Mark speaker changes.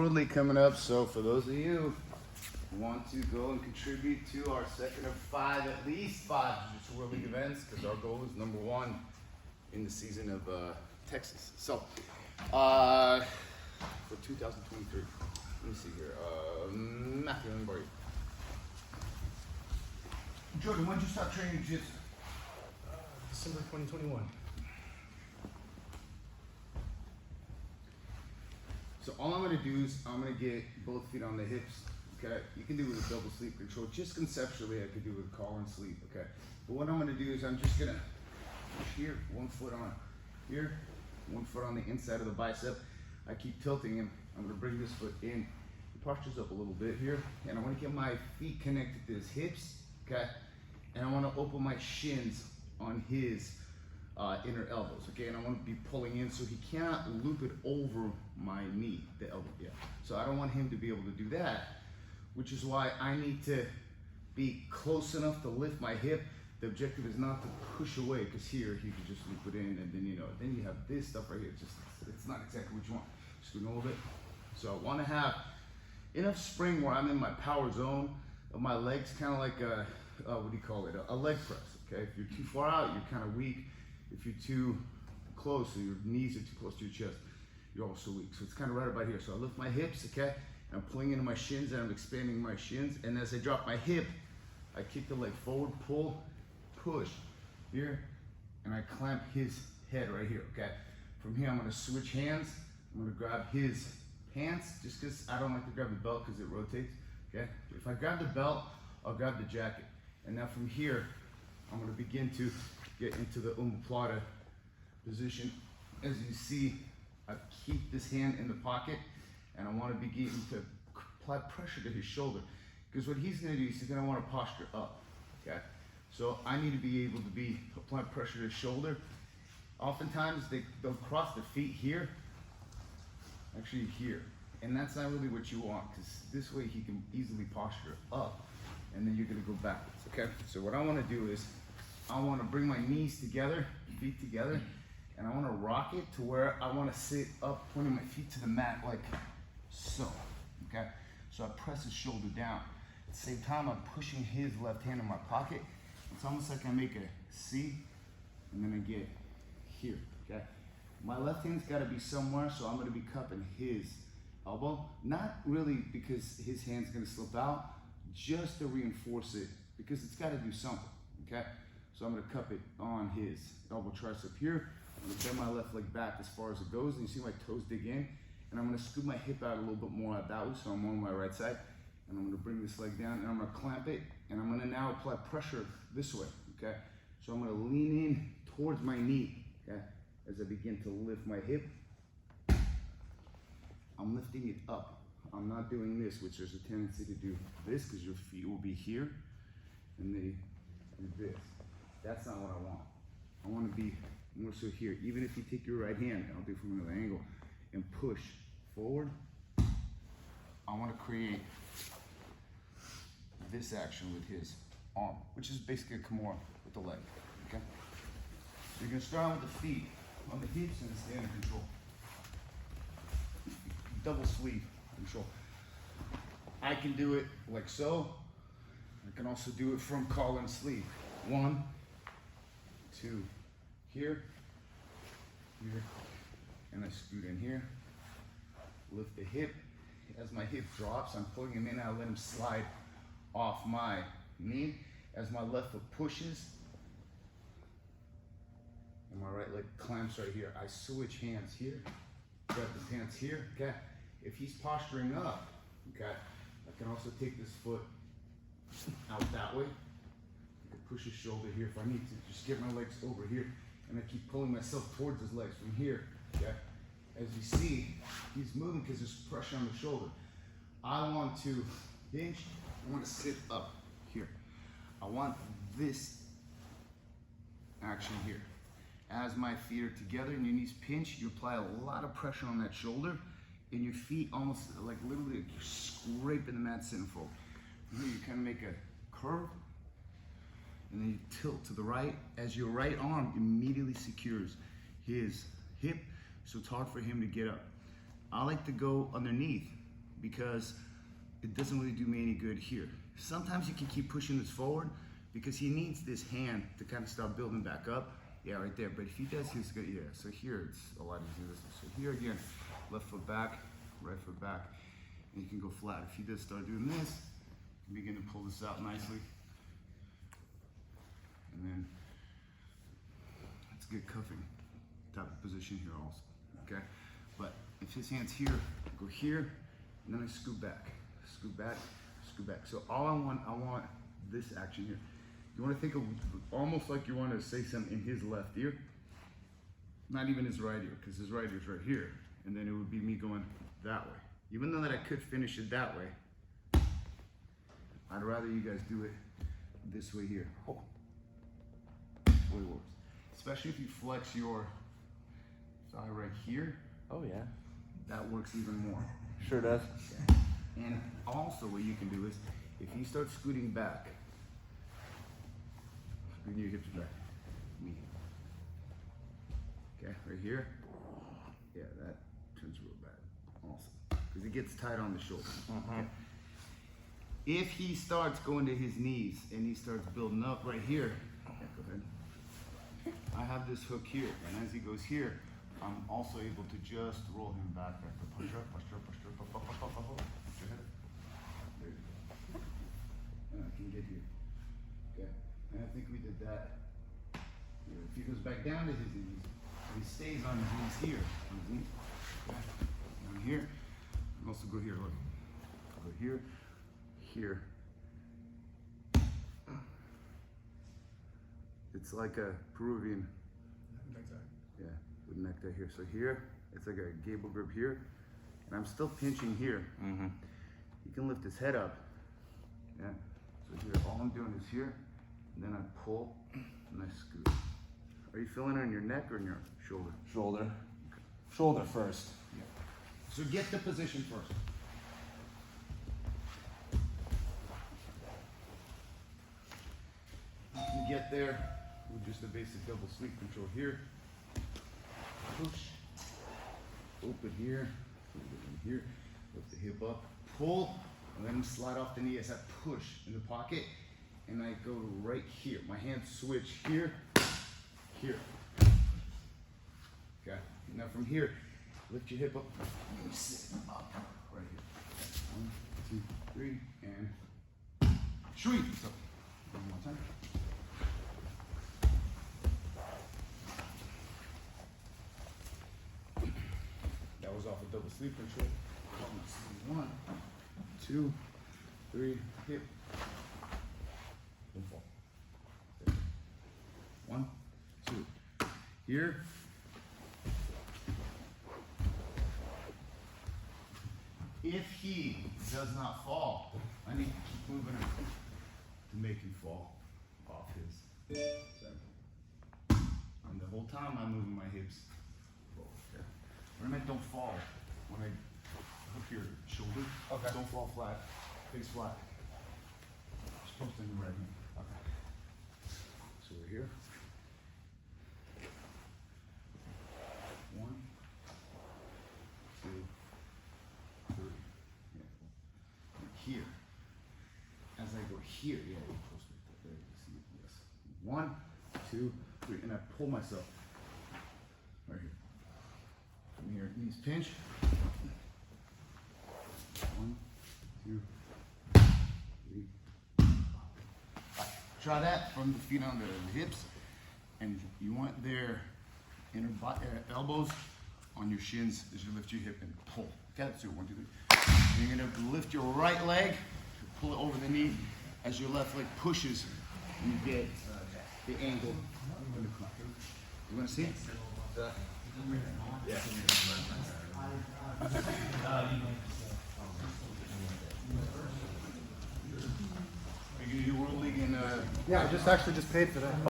Speaker 1: totally coming up. So for those of you who want to go and contribute to our second of 5, at least 5 Jiu-Jitsu World League events, because our goal is #1 in the season of Texas. So for 2023, let me see here. Matthew, let me borrow you. Jordan, when did you start training jiu-jitsu?
Speaker 2: December 2021.
Speaker 1: So all I'm gonna do is I'm gonna get both feet on the hips. Okay, you can do it with a double sleep control. Just conceptually, I could do it with collar and sleep. Okay, but what I'm gonna do is I'm just gonna push here, 1 foot on here, 1 foot on the inside of the bicep. I keep tilting him. I'm gonna bring this foot in. He postures up a little bit here, and I want to get my feet connected to his hips. Okay, and I want to open my shins on his inner elbows. Okay, and I want to be pulling in so he cannot loop it over my knee, the elbow. Yeah. So I don't want him to be able to do that, which is why I need to be close enough to lift my hip. The objective is not to push away, because here he can just loop it in, and then then you have this stuff right here. It's not exactly what you want. Just do a little bit. So I want to have enough spring where I'm in my power zone of my legs, kind of like a what do you call it? A leg press. Okay, if you're too far out, you're kind of weak. If you're too close, so your knees are too close to your chest, you're also weak. So it's kind of right about here. So I lift my hips, okay? And I'm pulling into my shins, and I'm expanding my shins. And as I drop my hip, I kick the leg forward, pull, push here, and I clamp his head right here, okay? From here, I'm gonna switch hands. I'm gonna grab his pants, just because I don't like to grab the belt because it rotates, okay? If I grab the belt, I'll grab the jacket. And now from here, I'm gonna begin to get into the Omoplata position. As you see, I keep this hand in the pocket, and I want to begin to apply pressure to his shoulder, because what he's going to do is he's going to want to posture up. Okay, so I need to be able to apply pressure to his shoulder. Oftentimes they'll cross the feet here, actually here, and that's not really what you want, because this way he can easily posture up, and then you're going to go backwards. Okay, so what I want to do is I want to bring my knees together, feet together, and I want to rock it to where I want to sit up, pointing my feet to the mat like so, okay? So I press his shoulder down. At the same time, I'm pushing his left hand in my pocket. It's almost like I make a C, and then I get here, okay? My left hand's got to be somewhere, so I'm going to be cupping his elbow. Not really because his hand's going to slip out, just to reinforce it, because it's got to do something, okay? So I'm gonna cup it on his elbow tricep here. I'm gonna bend my left leg back as far as it goes, and you see my toes dig in. And I'm gonna scoop my hip out a little bit more out that way, so I'm on my right side. And I'm gonna bring this leg down, and I'm gonna clamp it, and I'm gonna now apply pressure this way, okay? So I'm gonna lean in towards my knee, okay? As I begin to lift my hip, I'm lifting it up. I'm not doing this, which there's a tendency to do this, because your feet will be here, and they do this. That's not what I want. I want to be more so here. Even if you take your right hand, and I'll do it from another angle, and push forward, I want to create this action with his arm, which is basically a Kimura with the leg, okay? So you're going to start with the feet on the hips and stay under control. Double sleeve control. I can do it like so. I can also do it from collar and sleeve. 1, 2, here, and I scoot in here, lift the hip. As my hip drops, I'm pulling him in, I let him slide off my knee. As my left foot pushes, and my right leg clamps right here, I switch hands here, grab the pants here, okay? If he's posturing up, okay, I can also take this foot out that way. Push his shoulder here if I need to. Just get my legs over here, and I keep pulling myself towards his legs from here, okay? As you see, he's moving because there's pressure on the shoulder. I want to hinge, I want to sit up here. I want this action here. As my feet are together and your knees pinch, you apply a lot of pressure on that shoulder, and your feet almost like literally like you're scraping the mat sitting forward. From here, you kind of make a curve, and then you tilt to the right. As your right arm immediately secures his hip, so it's hard for him to get up. I like to go underneath because it doesn't really do me any good here. Sometimes you can keep pushing this forward because he needs this hand to kind of start building back up. Yeah, right there. But if he does, he's good. Yeah, so here it's a lot easier. So here again, left foot back, right foot back, and you can go flat. If he does start doing this, you begin to pull this out nicely. And then that's good cuffing type of position here also, okay? But if his hand's here, go here, and then I scoot back, scoot back, scoot back. So all I want this action here. You want to think of almost like you want to say something in his left ear, not even his right ear, because his right ear's right here, and then it would be me going that way. Even though that I could finish it that way, I'd rather you guys do it this way here. Oh. Way works. Especially if you flex your thigh right here.
Speaker 3: Oh yeah.
Speaker 1: That works even more.
Speaker 3: Sure does.
Speaker 1: Okay. And also what you can do is, if you start scooting back, scooting your hips back, me. Okay, right here. Yeah, that turns real bad also. Because it gets tight on the shoulder. Okay. If he starts going to his knees and he starts building up right here, yeah, go ahead. I have this hook here, and as he goes here, I'm also able to just roll him back. Push up, push up, push up, up, up, up, up, up. Put your head up. There you go. And I can get here. Okay. And I think we did that. Here. If he goes back down to his knees, he stays on his knees here. On his knees. Okay. Down here. And also go here. Look. Go here. Here. It's like a Peruvian, yeah, with necktie here. So here, it's like a gable grip here, and I'm still pinching here. He can lift his head up, yeah. So here, all I'm doing is here, and then I pull, and I scoot. Are you feeling it on your neck or in your shoulder?
Speaker 3: Shoulder.
Speaker 1: Okay.
Speaker 3: Shoulder first.
Speaker 1: Yeah. So get the position first. You can get there with just a basic double sleep control here. Push. Open here. Open here. Lift the hip up. Pull. And let him slide off the knee as I push in the pocket. And I go right here. My hands switch here. Here. Okay. Now from here, lift your hip up. You sit up. Right here. 1, 2, 3, and sweep. So, one more time. That was off a double sleep control. 1, 2, 3, hip. Don't fall. There. 1, 2. Here. If he does not fall, I need to keep moving him to make him fall off his center. And the whole time I'm moving my hips forward. Okay? When I meant don't fall, when I hook your shoulder,
Speaker 3: Okay.
Speaker 1: don't fall flat, face flat. You're supposed to be right here. Okay. So we're here. 1, 2, 3. Yeah. Here. As I go here, yeah, you're close right there. There you see, yes. 1, 2, 3, and I pull myself right here. From here, knees pinch. 1, 2, 3. Try that from the feet on the hips, and you want their inner elbows on your shins as you lift your hip and pull. Okay, let's do it. 1, 2, 3. And you're gonna lift your right leg, pull it over the knee as your left leg pushes, and you get the angle in the crotch. You wanna see it? Yeah. Are you gonna do World League in
Speaker 2: Yeah, I just actually paid for that.